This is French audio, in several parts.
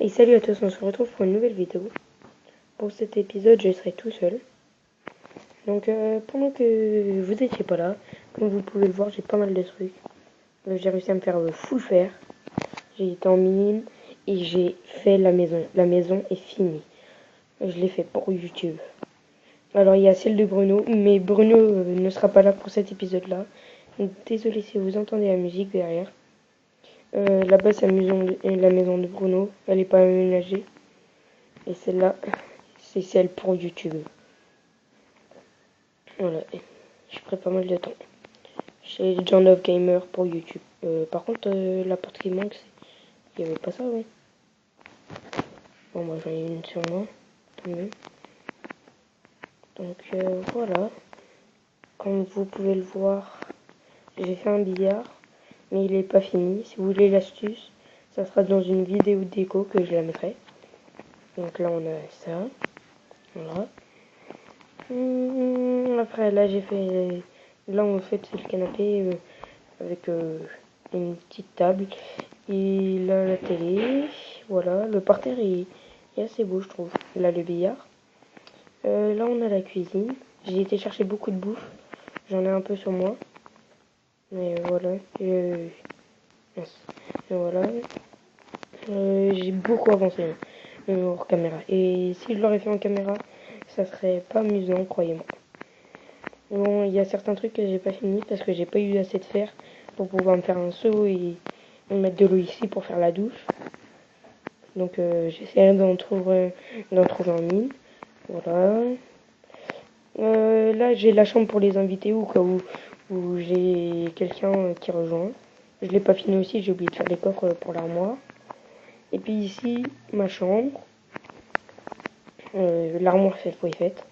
Et salut à tous, on se retrouve pour une nouvelle vidéo. Pour cet épisode, je serai tout seul. Donc pendant que vous étiez pas là, comme vous pouvez le voir, j'ai pas mal de trucs. J'ai réussi à me faire full faire. J'ai été en mine et j'ai fait la maison. La maison est finie. Je l'ai fait pour YouTube. Alors il y a celle de Bruno, mais Bruno ne sera pas là pour cet épisode-là. Donc désolé si vous entendez la musique derrière. Là-bas c'est la maison de Bruno, elle n'est pas aménagée. Et celle-là, c'est celle pour YouTube. Voilà, je ferai pas mal de temps. Chez John of Gamer pour YouTube. Par contre, la porte qui manque, il n'y avait pas ça, ouais. Bon, moi j'en ai une sur moi, tant mieux. Donc voilà, comme vous pouvez le voir, j'ai fait un billard, mais il n'est pas fini. Si vous voulez l'astuce, ça sera dans une vidéo déco que je la mettrai. Donc là on a ça, voilà. Après là j'ai fait, là en fait c'est le canapé avec une petite table et là la télé, voilà. Le parterre est assez beau je trouve. Là le billard. Là on a la cuisine. J'ai été chercher beaucoup de bouffe. J'en ai un peu sur moi. Mais voilà. Voilà. J'ai beaucoup avancé hors caméra. Et si je l'aurais fait en caméra, ça serait pas amusant, croyez-moi. Bon, il y a certains trucs que j'ai pas fini parce que j'ai pas eu assez de fer pour pouvoir me faire un seau et mettre de l'eau ici pour faire la douche. Donc j'essaierai d'en trouver en mine. Voilà. Là j'ai la chambre pour les invités au cas où j'ai quelqu'un qui rejoint. Je l'ai pas fini aussi, j'ai oublié de faire les coffres pour l'armoire. Et puis ici, ma chambre. L'armoire cette fois est faite.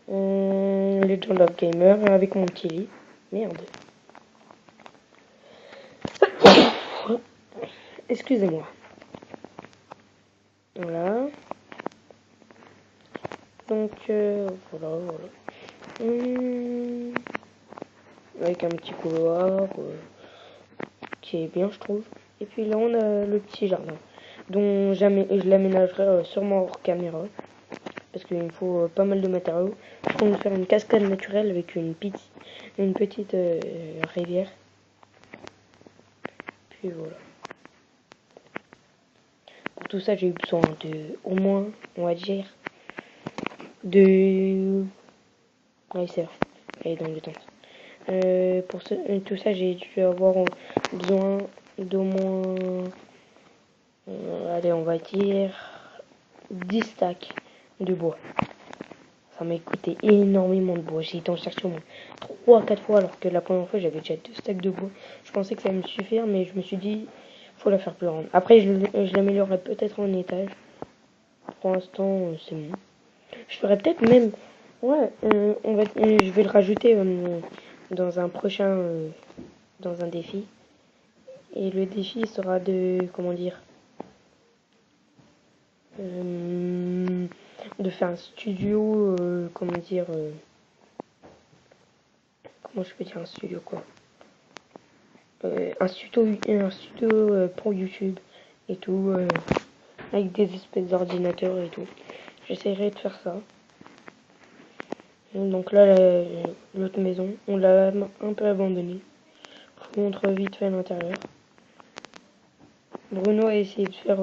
Legend of Gamer avec mon petit lit. Merde. Excusez-moi. Voilà. Donc voilà. Avec un petit couloir qui est bien je trouve. Et puis là on a le petit jardin dont jamais je l'aménagerai sûrement hors caméra parce qu'il me faut pas mal de matériaux. Je compte faire une cascade naturelle avec une petite rivière. Puis voilà. Pour tout ça j'ai eu besoin de au moins on va dire de ouais c'est vrai. Allez dans le temps. Pour tout ça j'ai dû avoir besoin d'au moins allez on va dire 10 stacks de bois. Ça m'a coûté énormément de bois. J'ai été en chercher au moins 3-4 fois alors que la première fois j'avais déjà 2 stacks de bois. Je pensais que ça allait me suffire mais je me suis dit faut la faire plus grande. Après je l'améliorerai peut-être en étage. Pour l'instant c'est bon. Je ferai peut-être même ouais je vais le rajouter dans un prochain dans un défi. Et le défi sera de comment dire de faire un studio comment dire comment je peux dire un studio quoi un studio pour YouTube et tout avec des espèces d'ordinateurs et tout. J'essaierai de faire ça. Donc là l'autre maison on l'a un peu abandonnée. Je vous montre vite fait l'intérieur. Bruno a essayé de faire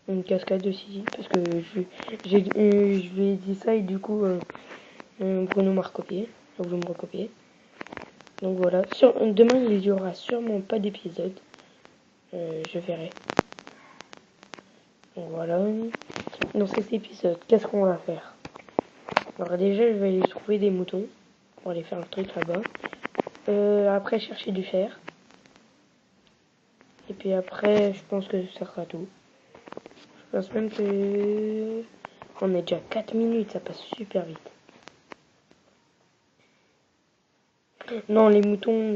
une cascade aussi parce que je lui ai dit ça et du coup Bruno m'a recopié. Donc vous me recopiez. Donc voilà. Demain il y aura sûrement pas d'épisode. Je verrai. Donc voilà. Dans cet épisode, qu'est-ce qu'on va faire? Alors déjà je vais aller trouver des moutons pour aller faire un truc là-bas. Après chercher du fer. Et puis après je pense que ça sera tout. Je pense même que on est déjà 4 minutes, ça passe super vite. Non, les moutons,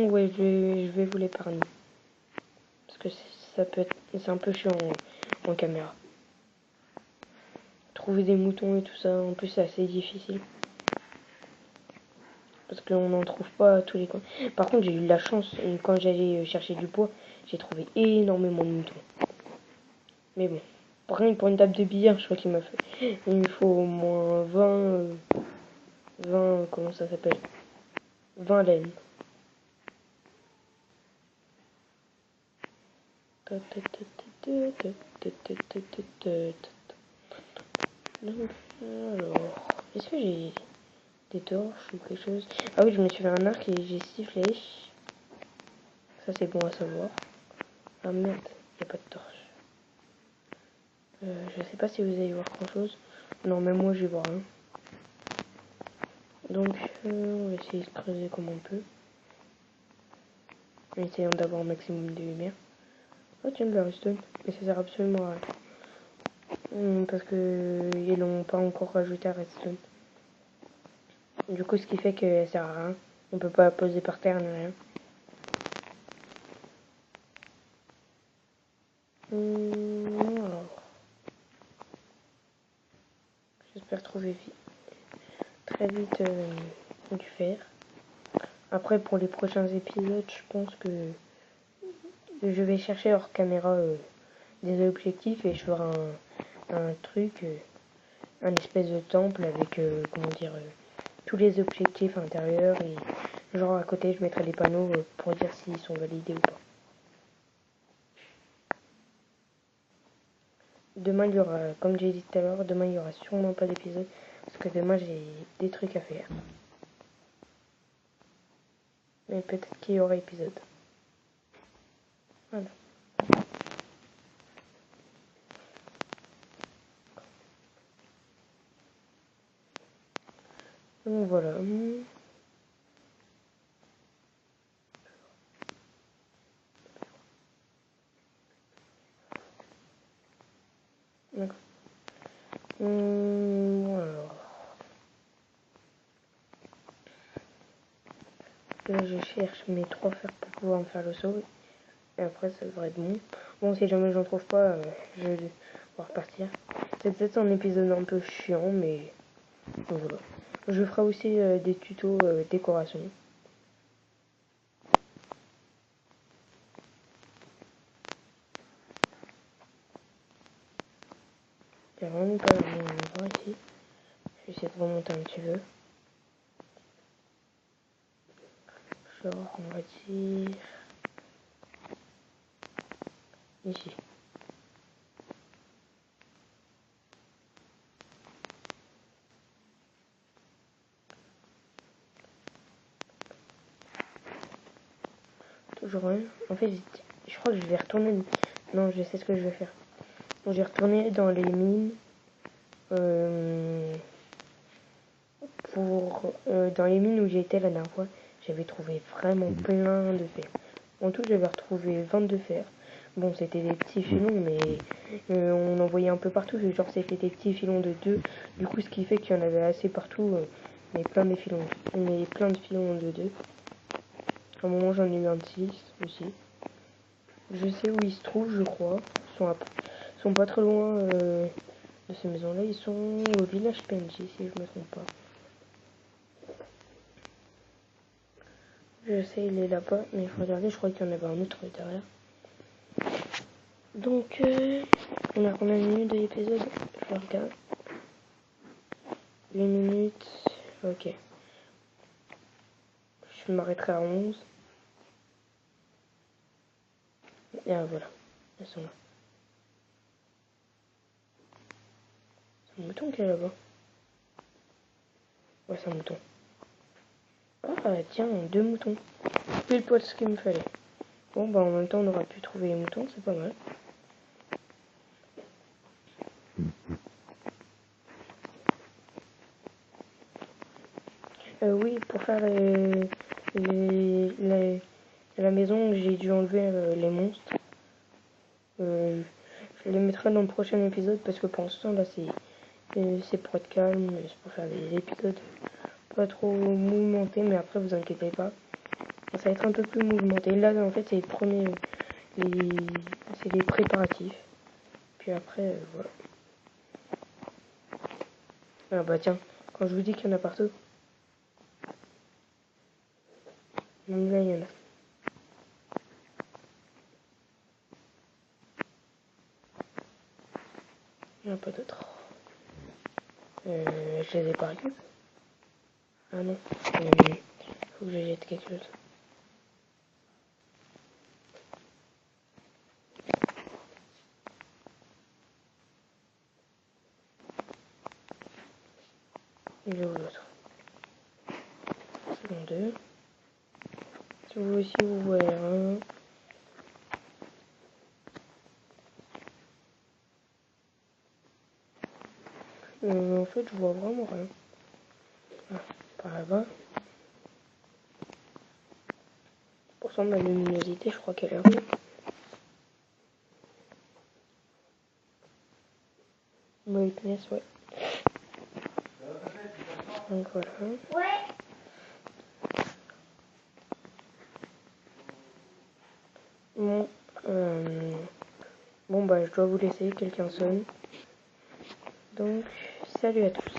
ouais, je vais vous l'épargner. Parce que c'est un peu chiant en caméra. Trouver des moutons et tout ça, en plus c'est assez difficile. Parce qu'on n'en trouve pas à tous les coins. Par contre, j'ai eu de la chance. Quand j'allais chercher du bois, j'ai trouvé énormément de moutons. Mais bon. Par contre, pour une table de billard, je crois qu'il m'a fait. Il me faut au moins 20 comment ça s'appelle 20 laines. Alors, est-ce que j'ai des torches ou quelque chose? Ah oui, je me suis fait un arc et j'ai 6 flèches. Ça, c'est bon à savoir. Ah merde, il n'y a pas de torche. Je sais pas si vous allez voir grand chose. Non, même moi, je vais voir rien. Donc, on va essayer de creuser comme on peut. En essayant d'avoir un maximum de lumière. Oh, tiens, de la redstone. Mais ça sert absolument à rien. Parce que ils l'ont pas encore rajouté à redstone. Du coup, ce qui fait qu'elle sert à rien. On peut pas la poser par terre ni rien. Alors, j'espère trouver très vite du fer. Après, pour les prochains épisodes, je pense que je vais chercher hors caméra des objectifs et je ferai un truc, un espèce de temple avec, comment dire, tous les objectifs intérieurs et genre à côté, je mettrai des panneaux pour dire s'ils sont validés ou pas. Demain, il y aura, comme j'ai dit tout à l'heure, demain, il y aura sûrement pas d'épisode parce que demain, j'ai des trucs à faire. Mais peut-être qu'il y aura épisode. Voilà. Donc voilà. D'accord. Alors. Là, je cherche mes 3 fers pour pouvoir me faire le saut. Et après, ça devrait être bon. Bon, si jamais j'en trouve pas, je vais repartir. C'est peut-être un épisode un peu chiant, mais voilà. Je ferai aussi des tutos décoration. Il n'y a vraiment pas un endroit ici. Je vais essayer de remonter un petit peu. Genre, on va dire ici. Toujours un. En fait, je crois que je vais retourner. Non, je sais ce que je vais faire. Je vais retourner dans les mines. Dans les mines où j'ai été la dernière fois, j'avais trouvé vraiment plein de fer. En tout, j'avais retrouvé 22 fers. Bon, c'était des petits filons, mais on en voyait un peu partout. Genre, c'était des petits filons de 2. Du coup, ce qui fait qu'il y en avait assez partout. Mais plein de filons. Mais plein de filons de 2. À un moment, j'en ai eu un de 6 aussi. Je sais où ils se trouvent, je crois. Ils sont pas très loin de ces maisons-là. Ils sont au village PNJ, si je me trompe pas. Je sais, il est là-bas, mais il faut regarder, je crois qu'il y en avait un autre derrière. Donc, on a combien de minutes de l'épisode? Je regarde. 8 minutes, ok. Je m'arrêterai à 11. Et voilà, elles sont là. C'est un mouton qui est là-bas. Ouais, c'est un mouton. Ah, tiens, 2 moutons. Pile poil ce qu'il me fallait. Bon, bah en même temps, on aura pu trouver les moutons, c'est pas mal. Oui, pour faire la maison, j'ai dû enlever les monstres. Je les mettrai dans le prochain épisode parce que pour l'instant, là, c'est pour être calme, c'est pour faire des épisodes pas trop mouvementés, mais après, vous inquiétez pas. Ça va être un peu plus mouvementé. Là, en fait, c'est les premiers, c'est les préparatifs. Puis après, voilà. Ah bah tiens, quand je vous dis qu'il y en a partout. Donc là, il y en a. Il n'y en a pas d'autres. Je les ai pas récup. Ah non. Faut que je jette quelque chose. Il est où l'autre? Second 2. Si vous aussi vous voyez un. En fait, je vois vraiment rien. Ah, par là-bas. Pourtant, ma luminosité, je crois qu'elle est rouge. Brightness, ouais. Donc voilà. Bon, bon bah je dois vous laisser, quelqu'un sonne. Donc, salut à tous.